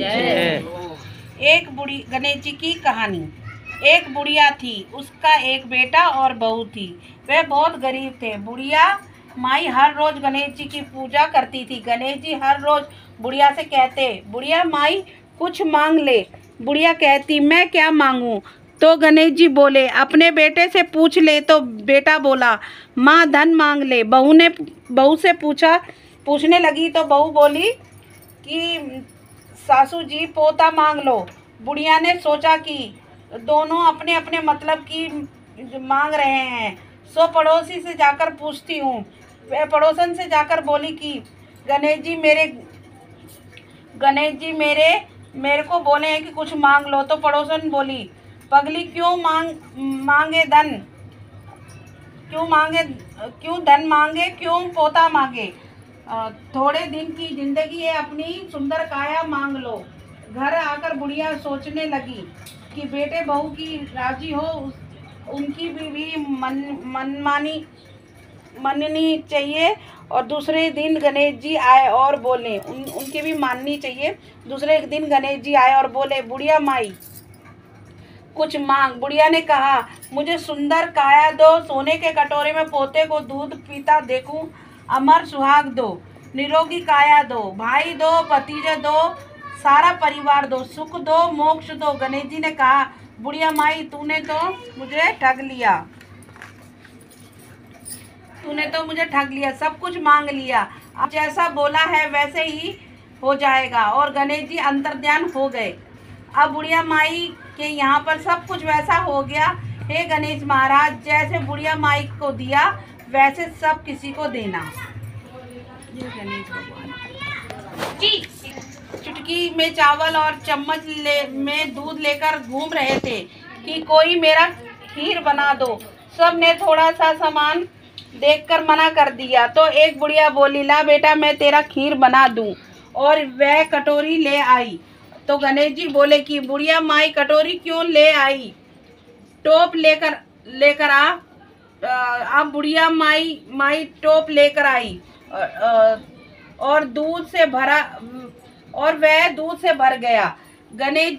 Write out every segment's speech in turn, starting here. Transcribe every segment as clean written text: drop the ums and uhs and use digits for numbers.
एक बुढ़ी गणेश जी की कहानी। एक बुढ़िया थी, उसका एक बेटा और बहू थी। वे बहुत गरीब थे। बुढ़िया माई हर रोज गणेश जी की पूजा करती थी। गणेश जी हर रोज बुढ़िया से कहते, बुढ़िया माई कुछ मांग ले। बुढ़िया कहती, मैं क्या मांगूं? तो गणेश जी बोले, अपने बेटे से पूछ ले। तो बेटा बोला, माँ धन मांग ले। बहू से पूछने लगी तो बहू बोली कि सासू जी पोता मांग लो। बुढ़िया ने सोचा कि दोनों अपने अपने मतलब की मांग रहे हैं, सो पड़ोसी से जाकर पूछती हूँ। वह पड़ोसन से जाकर बोली कि गणेश जी मेरे को बोले हैं कि कुछ मांग लो। तो पड़ोसन बोली, पगली क्यों धन मांगे, क्यों पोता मांगे? थोड़े दिन की जिंदगी है, अपनी सुंदर काया मांग लो। घर आकर बुढ़िया सोचने लगी कि बेटे बहू की राजी हो, उनकी भी मननी चाहिए। और दूसरे दिन गणेश जी आए और बोले, उनकी भी माननी चाहिए। दूसरे दिन गणेश जी आए और बोले, बुढ़िया माई कुछ मांग। बुढ़िया ने कहा, मुझे सुंदर काया दो, सोने के कटोरे में पोते को दूध पीता देखूं, अमर सुहाग दो, निरोगी काया दो, भाई दो, भतीजे दो, सारा परिवार दो, सुख दो, मोक्ष दो। गणेश जी ने कहा, बुढ़िया माई तूने तो मुझे ठग लिया, सब कुछ मांग लिया। अब जैसा बोला है वैसे ही हो जाएगा। और गणेश जी अंतर्ध्यान हो गए। अब बुढ़िया माई के यहाँ पर सब कुछ वैसा हो गया। हे गणेश महाराज, जैसे बुढ़िया माई को दिया वैसे सब किसी को देना। ये गणेश भगवान जी चुटकी में चावल और चम्मच में दूध लेकर घूम रहे थे कि कोई मेरा खीर बना दो। सब ने थोड़ा सा सामान देखकर मना कर दिया। तो एक बुढ़िया बोली, ला बेटा मैं तेरा खीर बना दूं। और वह कटोरी ले आई। तो गणेश जी बोले कि बुढ़िया माई कटोरी क्यों ले आई? टोप लेकर आ। अब बुढ़िया माई टोप लेकर आई और वह दूध से भर गया। गणेश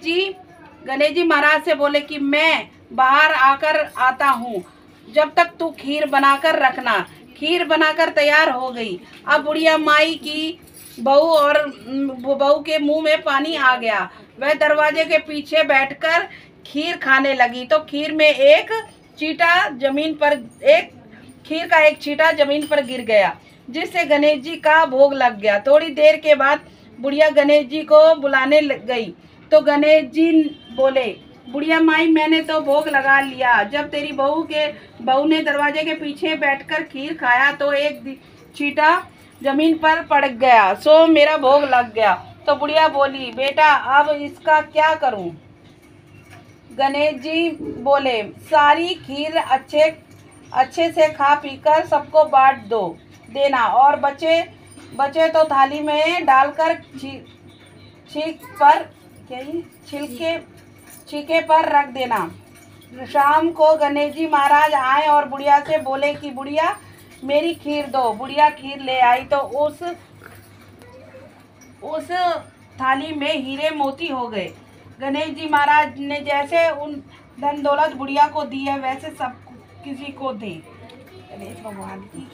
जी महाराज से बोले कि मैं बाहर आकर आता हूँ, जब तक तू खीर बनाकर रखना। खीर बनाकर तैयार हो गई। अब बुढ़िया माई की बहू के मुंह में पानी आ गया। वह दरवाजे के पीछे बैठकर खीर खाने लगी। तो खीर का एक छींटा जमीन पर गिर गया, जिससे गणेश जी का भोग लग गया। थोड़ी देर के बाद बुढ़िया गणेश जी को बुलाने गई। तो गणेश जी बोले, बुढ़िया माई मैंने तो भोग लगा लिया। जब तेरी बहू ने दरवाजे के पीछे बैठकर खीर खाया तो एक छींटा जमीन पर पड़ गया, सो मेरा भोग लग गया। तो बुढ़िया बोली, बेटा अब इसका क्या करूं? गणेश जी बोले, सारी खीर अच्छे से खा पीकर सबको बांट देना, और बचे तो थाली में डालकर छीके पर रख देना। शाम को गणेश जी महाराज आए और बुढ़िया से बोले कि बुढ़िया मेरी खीर दो। बुढ़िया खीर ले आई तो उस थाली में हीरे मोती हो गए। गणेश जी महाराज ने जैसे उन धन दौलत बुढ़िया को दी है वैसे सब किसी को दे। गणेश भगवान की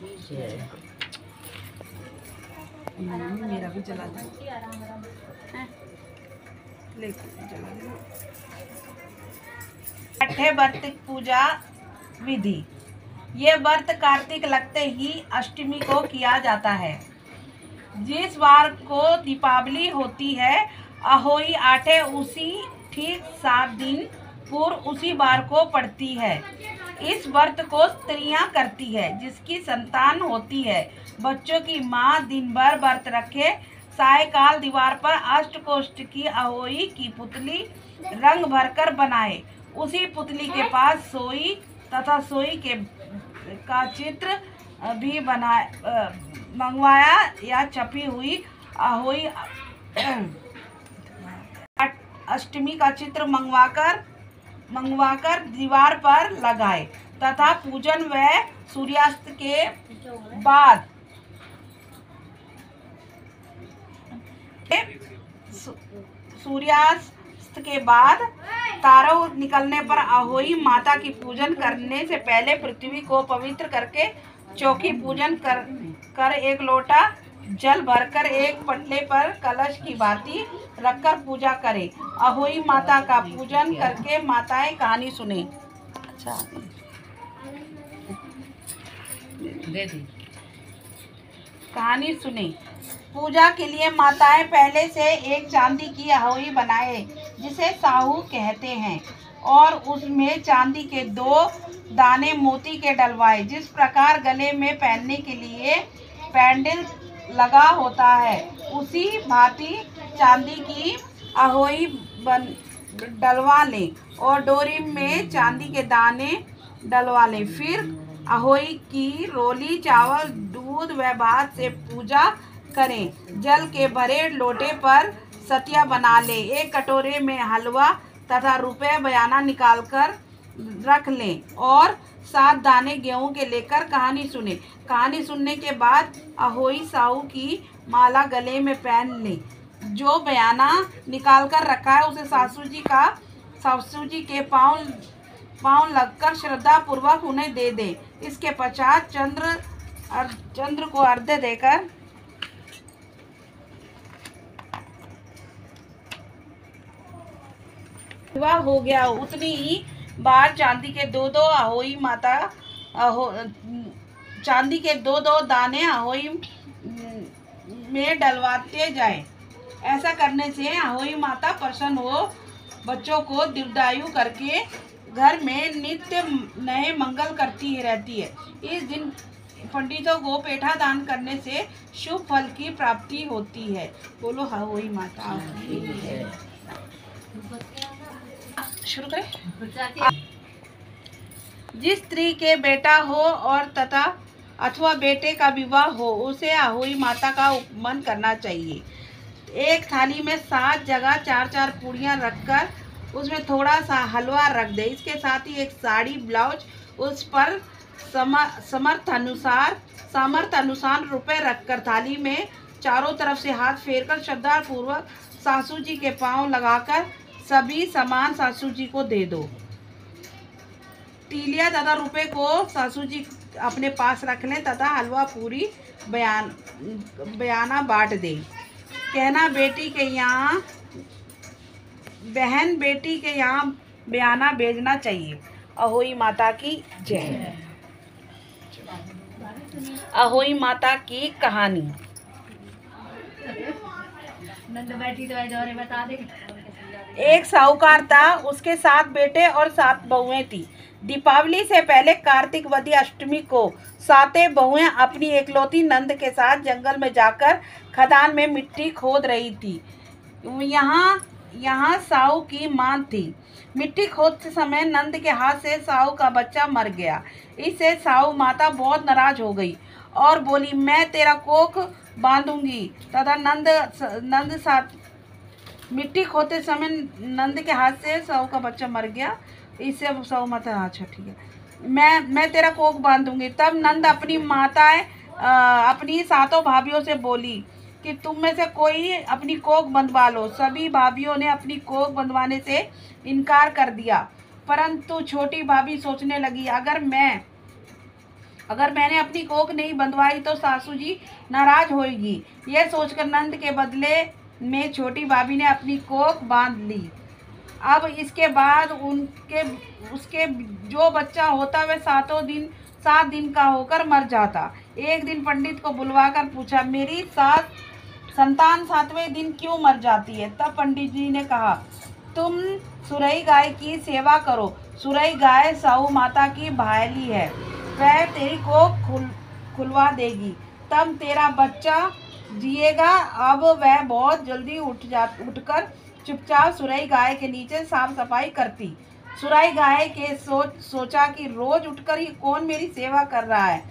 मेरा भी चला छठे व्रत पूजा विधि। ये व्रत कार्तिक लगते ही अष्टमी को किया जाता है। जिस बार को दीपावली होती है, अहोई आठे उसी ठीक 7 दिन पूर्व उसी बार को पड़ती है। इस व्रत को स्त्रियां करती है जिसकी संतान होती है। बच्चों की माँ दिन भर व्रत रखे, सायकाल दीवार पर अष्टकोष्ठ की अहोई की पुतली रंग भरकर बनाए। उसी पुतली के पास सोई तथा सोई का चित्र भी मंगवाया या छपी हुई अहोई अष्टमी का चित्र मंगवाकर दीवार पर लगाए तथा पूजन व सूर्यास्त के बाद सूर्यास्त के बाद तारों निकलने पर अहोई माता की पूजन करने से पहले पृथ्वी को पवित्र करके चौकी पूजन कर एक लोटा जल भरकर एक पटले पर कलश की भांति रखकर पूजा करें। अहोई माता का पूजन करके माताएं कहानी सुने। अच्छा दे दी कहानी सुने। पूजा के लिए माताएं पहले से एक चांदी की अहोई बनाए जिसे साहू कहते हैं और उसमें चांदी के 2 दाने मोती के डलवाए। जिस प्रकार गले में पहनने के लिए पैंडल लगा होता है उसी भांति चांदी की अहोई डलवा लें और डोरी में चांदी के दाने डलवा लें। फिर अहोई की रोली चावल दूध व भात से पूजा करें। जल के भरे लोटे पर सतिया बना ले। एक कटोरे में हलवा तथा रुपए बयाना निकालकर रख लें और 7 दाने गेहूं के लेकर कहानी सुने। कहानी सुनने के बाद अहोई साहू की माला गले में पहन लें। जो बयाना निकाल कर रखा है उसे सासू जी के पाँव लगकर श्रद्धा पूर्वक उन्हें दे दें। इसके पश्चात चंद्र को अर्घ्य देकर हो गया। उतनी ही बार चांदी के 2-2 अहोई माता चांदी के 2-2 दाने अहोई में डलवाते जाएं। ऐसा करने से अहोई माता प्रसन्न हो बच्चों को दीर्घायु करके घर में नित्य नए मंगल करती रहती है। इस दिन पंडितों को पेठा दान करने से शुभ फल की प्राप्ति होती है। बोलो अहोई माता। शुरू करें। जिस स्त्री के बेटा हो और तथा अथवा बेटे का विवाह हो उसे अहोई माता का उपमन करना चाहिए। एक थाली में 7 जगह 4-4 पूड़ियाँ रखकर उसमें थोड़ा सा हलवा रख दे। इसके साथ ही एक साड़ी ब्लाउज उस पर समर्थ अनुसार रुपए रखकर थाली में चारों तरफ से हाथ फेरकर श्रद्धा पूर्वक सासू जी के पांव लगाकर सभी सामान सासू जी को दे दो। तीलिया तथा रुपए को सासू जी अपने पास रख लें तथा हलवा पूरी बयाना बांट दे। कहना बेटी के यहाँ बहन बेटी के यहाँ बयाना भेजना चाहिए। अहोई माता की जय। अहोई माता की कहानी। एक साहूकार था, उसके 7 बेटे और 7 बहुएं थी। दीपावली से पहले कार्तिक वदी अष्टमी को 7 बहुएं अपनी एकलौती नंद के साथ जंगल में जाकर खदान में मिट्टी खोद रही थी। यहाँ साहू की मां थी। मिट्टी खोदते समय नंद के हाथ से साहू का बच्चा मर गया। इससे साहू माता बहुत नाराज हो गई और बोली, मैं तेरा कोख बांधूंगी तथा नंद साथ मिट्टी खोदते समय नंद के हाथ से साहू का बच्चा मर गया। इससे साहू माता, अच्छा ठीक है, मैं तेरा कोख बांधूंगी। तब नंद अपनी माताएं अपनी 7 भाभियों से बोली कि तुम में से कोई अपनी कोख बंधवा लो। सभी भाभियों ने अपनी कोख बंधवाने से इनकार कर दिया, परंतु छोटी भाभी सोचने लगी, अगर मैंने अपनी कोख नहीं बंधवाई तो सासू जी नाराज होगी। यह सोचकर नंद के बदले में छोटी भाभी ने अपनी कोख बांध ली। अब इसके बाद उसके जो बच्चा होता वह 7 दिन का होकर मर जाता। एक दिन पंडित को बुलवाकर पूछा, मेरी संतान 7वें दिन क्यों मर जाती है? तब पंडित जी ने कहा, तुम सुरई गाय की सेवा करो। सुरई गाय साहू माता की भायली है, वह तेरी कोख खुलवा देगी, तब तेरा बच्चा जिएगा। अब वह बहुत जल्दी उठकर चुपचाप सुरई गाय के नीचे साफ सफाई करती। सुरई गाय के सोचा कि रोज उठकर ये कौन मेरी सेवा कर रहा है,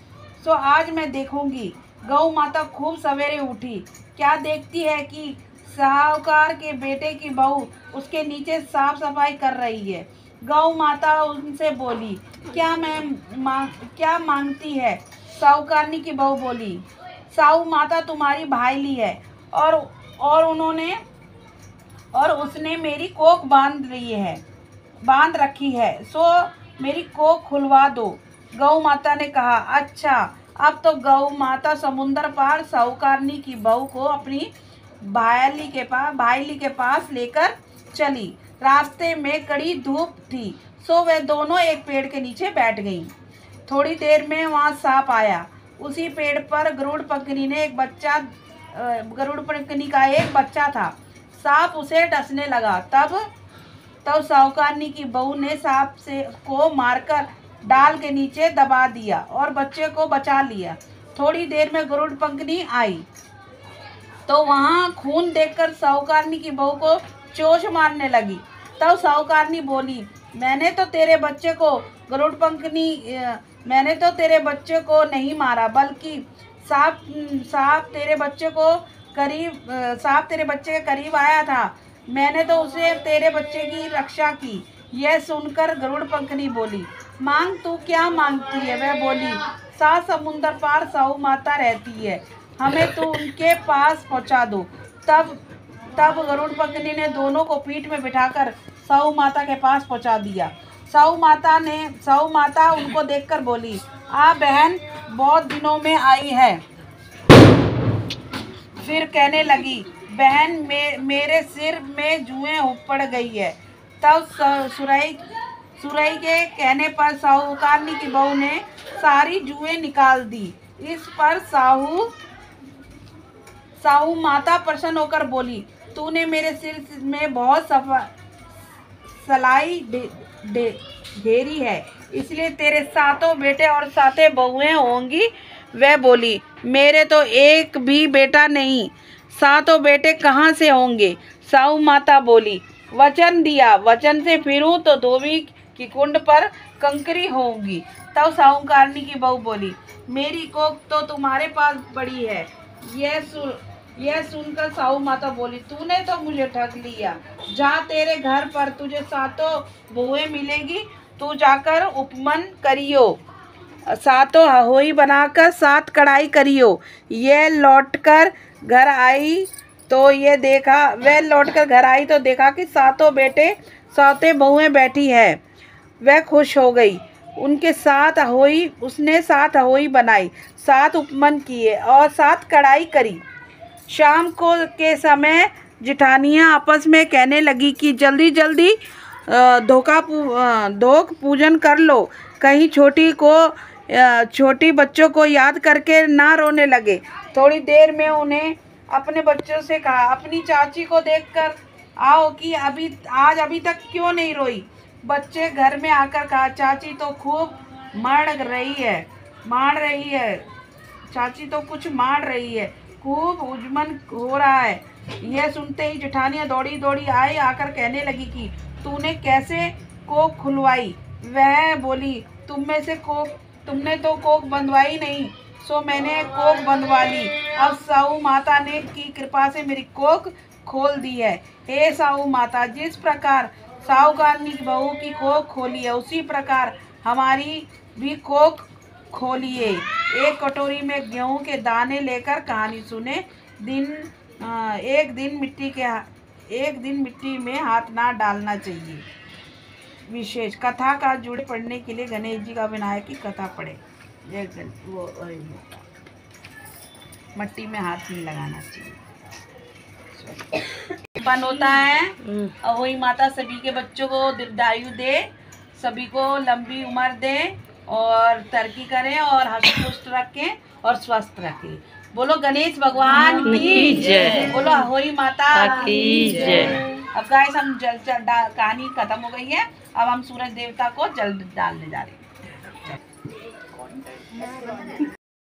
सो आज मैं देखूंगी। गौ माता खूब सवेरे उठी। क्या देखती है कि साहूकार के बेटे की बहू उसके नीचे साफ सफाई कर रही है। गौ माता उनसे बोली, क्या मांगती है? साहूकारनी की बहू बोली, साहू माता तुम्हारी भाईली है और उन्होंने और उसने मेरी कोख बांध रखी है, सो मेरी कोख खुलवा दो। गौ माता ने कहा, अच्छा। अब तो गौ माता समुंदर पार साहूकारनी की बहू को अपनी भाईली के पास लेकर चली। रास्ते में कड़ी धूप थी, सो वे दोनों एक पेड़ के नीचे बैठ गईं। थोड़ी देर में वहाँ सांप आया। उसी पेड़ पर गरुड़ पंखनी का एक बच्चा था। सांप उसे डसने लगा। तब साहूकारनी की बहू ने सांप को मारकर डाल के नीचे दबा दिया और बच्चे को बचा लिया। थोड़ी देर में गरुड़ पंखनी आई तो वहाँ खून देखकर साहूकारनी की बहू को चोंच मारने लगी। तब साहूकारनी बोली, मैंने तो तेरे बच्चे को नहीं मारा, बल्कि सांप तेरे बच्चे के करीब आया था। मैंने तो उसे तेरे बच्चे की रक्षा की। यह सुनकर गरुड़ पंखनी बोली, मांग तू क्या मांगती है? वह बोली, 7 समुंदर पार साहू माता रहती है, हमें तू उनके पास पहुंचा दो। तब गरुड़ पंखनी ने दोनों को पीठ में बिठाकर साहू माता के पास पहुंचा दिया। साहू माता उनको देखकर बोली, आ बहन, बहुत दिनों में आई है। फिर कहने लगी, बहन मेरे सिर में जुएं उपड़ गई है। तब सुरई के कहने पर साहूकारनी की बहू ने सारी जुएं निकाल दी। इस पर साहू माता प्रसन्न होकर बोली, तूने मेरे सिर में बहुत सलाई ढेरी है, इसलिए तेरे 7 बेटे और 7 बहुएं होंगी। वह बोली, मेरे तो एक भी बेटा नहीं, 7 बेटे कहाँ से होंगे? साहू माता बोली, वचन दिया, वचन से फिरूं तो धोबी की कुंड पर कंकरी होंगी। तब साहूकारनी की बहू बोली, मेरी कोख तो तुम्हारे पास बड़ी है। यह सुनकर साहू माता बोली, तूने तो मुझे ठग लिया। जा, तेरे घर पर तुझे 7 बहुएं मिलेगी, तू जाकर उपमन करियो, 7 हहोई बनाकर 7 कढ़ाई करियो। वह लौटकर घर आई तो देखा कि 7 बेटे 7 बहुएं बैठी है। वह खुश हो गई। उसने 7 हहोई बनाई, 7 उपमन किए और 7 कढ़ाई करी। शाम के समय जिठानियाँ आपस में कहने लगी कि जल्दी जल्दी धोक पूजन कर लो, कहीं छोटी बच्चों को याद करके ना रोने लगे। थोड़ी देर में उन्हें अपने बच्चों से कहा, अपनी चाची को देखकर आओ कि आज अभी तक क्यों नहीं रोई। बच्चे घर में आकर कहा, चाची तो खूब मार रही है, चाची तो कुछ मार रही है, खूब उजमन हो रहा है। यह सुनते ही जेठानियाँ दौड़ी आई, आकर कहने लगी कि तूने कैसे कोख खुलवाई? वह बोली, तुमने तो कोख बंधवाई नहीं, सो मैंने कोख बंधवा ली। अब साहू माता ने की कृपा से मेरी कोख खोल दी है। हे साहू माता, जिस प्रकार साहूकारनी की बहू की कोख खोली है, उसी प्रकार हमारी भी कोख खोलिए। एक कटोरी में गेहूं के दाने लेकर कहानी सुने। एक दिन मिट्टी में हाथ ना डालना चाहिए। विशेष कथा का जुड़े पढ़ने के लिए गणेश जी का विनायक की कथा पढ़े। मट्टी में हाथ नहीं लगाना चाहिए। बन होता है और वही माता सभी के बच्चों को दीर्घायु दे, सभी को लंबी उम्र दे और तरक्की करें और हंसी पुष्ट रखें और स्वस्थ रखें। बोलो गणेश भगवान की जय, बोलो अहोई माता की जय। अब गाइस हम जल कहानी खत्म हो गई है। अब हम सूरज देवता को जल डालने जा रहे हैं।